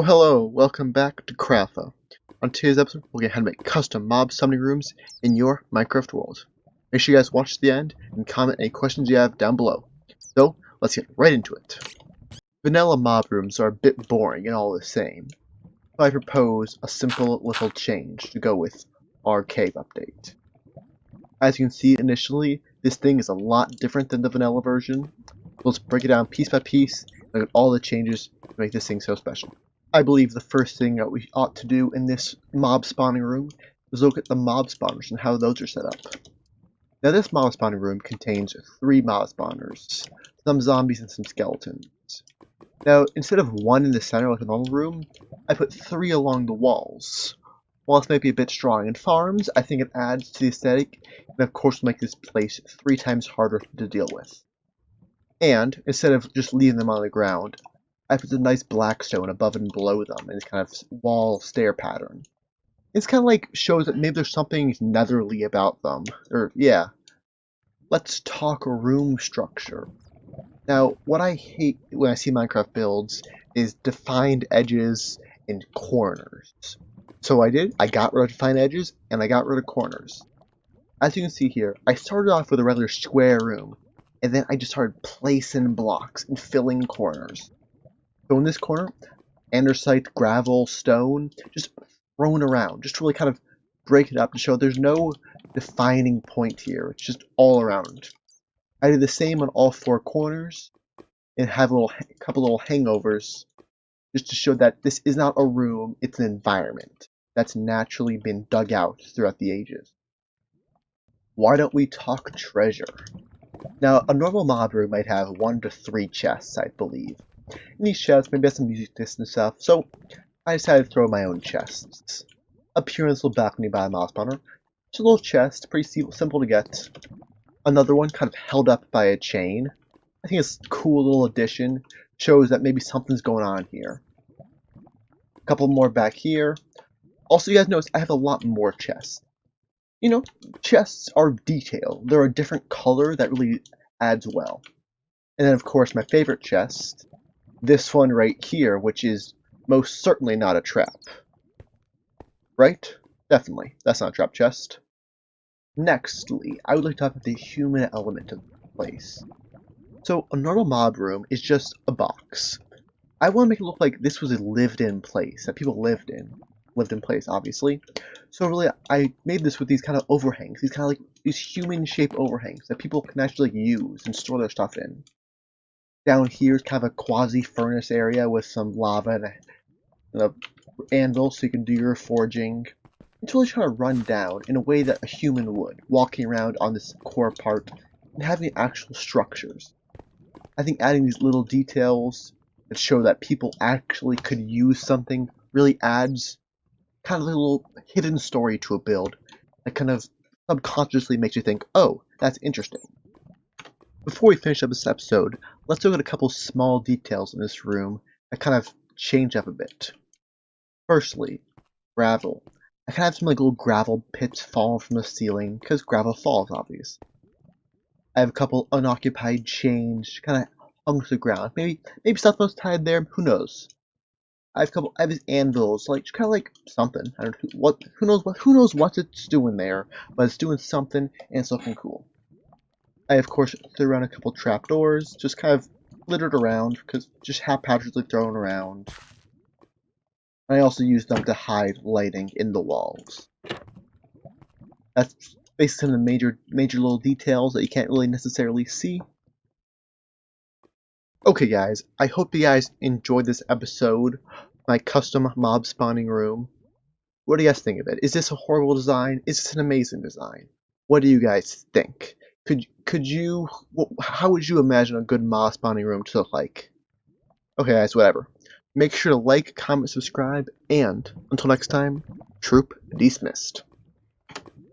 Hello, welcome back to Craftha. On today's episode, we'll get how to make custom mob summoning rooms in your Minecraft world. Make sure you guys watch to the end and comment any questions you have down below. So, let's get right into it. Vanilla mob rooms are a bit boring and all the same, so I propose a simple little change to go with our cave update. As you can see initially, this thing is a lot different than the vanilla version. Let's break it down piece by piece and look at all the changes to make this thing so special. I believe the first thing that we ought to do in this mob spawning room is look at the mob spawners and how those are set up. Now this mob spawning room contains 3 mob spawners, some zombies and some skeletons. Now instead of 1 in the center like a normal room, I put 3 along the walls. While this might be a bit strong in farms, I think it adds to the aesthetic and of course will make this place 3 times harder to deal with. And instead of just leaving them on the ground, I put a nice black stone above and below them in this kind of wall stair pattern. It's kind of like shows that maybe there's something netherly about them. Or, yeah. Let's talk room structure. Now, what I hate when I see Minecraft builds is defined edges and corners. So I got rid of defined edges and I got rid of corners. As you can see here, I started off with a rather square room, and then I just started placing blocks and filling corners. So in this corner, andesite, gravel, stone, just thrown around, just to really kind of break it up to show there's no defining point here. It's just all around. I did the same on all 4 corners and have a couple little hangovers just to show that this is not a room, it's an environment that's naturally been dug out throughout the ages. Why don't we talk treasure? Now, a normal mob room might have 1 to 3 chests, I believe. In these chests, maybe have some music discs and stuff, so I decided to throw my own chests. Up here in this little balcony by a mob spawner, it's a little chest, pretty simple to get. Another one kind of held up by a chain. I think it's a cool little addition, shows that maybe something's going on here. A couple more back here. Also, you guys notice I have a lot more chests. You know, chests are detail. They're a different color that really adds well. And then, of course, my favorite chest. This one right here, which is most certainly not a trap. Right? Definitely. That's not a trap chest. Nextly, I would like to talk about the human element of the place. So, a normal mob room is just a box. I want to make it look like this was a lived-in place, that people lived in. Lived-in place, obviously. So really, I made this with these kind of overhangs, these kind of like, these human-shaped overhangs that people can actually use and store their stuff in. Down here is kind of a quasi-furnace area with some lava and an anvil so you can do your forging. It's really trying to run down in a way that a human would, walking around on this core part and having actual structures. I think adding these little details that show that people actually could use something really adds kind of a little hidden story to a build that kind of subconsciously makes you think, oh, that's interesting. Before we finish up this episode, let's look at a couple small details in this room that kind of change up a bit. Firstly, gravel. I kind of have some like little gravel pits falling from the ceiling, because gravel falls, obvious. I have a couple unoccupied chains kind of hung to the ground. Maybe stuff was tied there, who knows? I have these anvils, like kind of like something. I don't know who knows what it's doing there, but it's doing something and it's looking cool. I, of course, threw around a couple trapdoors, just kind of littered around, because just haphazardly thrown around. And I also used them to hide lighting in the walls. That's basically some of the major little details that you can't really necessarily see. Okay guys, I hope you guys enjoyed this episode, my custom mob spawning room. What do you guys think of it? Is this a horrible design? Is this an amazing design? What do you guys think? How would you imagine a good mob spawning room to look like? Okay guys, whatever. Make sure to like, comment, subscribe, and until next time, Troop dismissed.